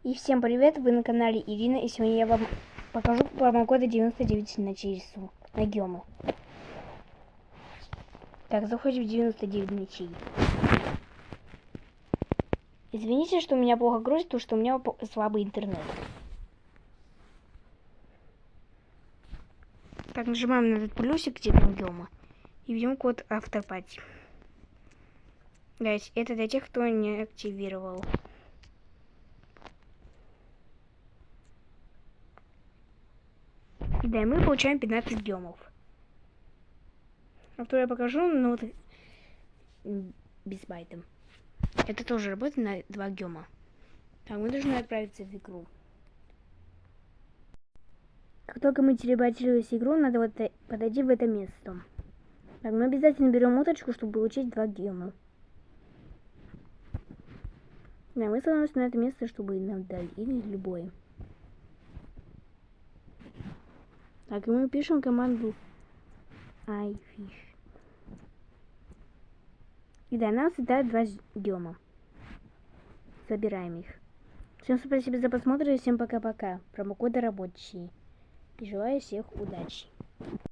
И всем привет, вы на канале Ирина, и сегодня я вам покажу промокоды 99 ночей на гемы. Так, заходим в 99 ночей. Извините, что у меня плохо грузит, потому что у меня слабый интернет. Так, нажимаем на этот плюсик, где там гема, и введем код автопати. Гайс, это для тех, кто не активировал. И да, мы получаем 15 гемов. А то я покажу, но вот без байта. Это тоже работает на 2 гема. Так, мы должны отправиться в игру. Как только мы телепортировались в игру, надо вот подойти в это место. Так, мы обязательно берем уточку, чтобы получить 2 гема. Да, мы становимся на это место, чтобы нам дали, или любое. Так, и мы пишем команду iFish. И да, нам дают 2 гема. Забираем их. Всем спасибо за просмотр и всем пока-пока. Промокоды рабочие. И желаю всех удачи.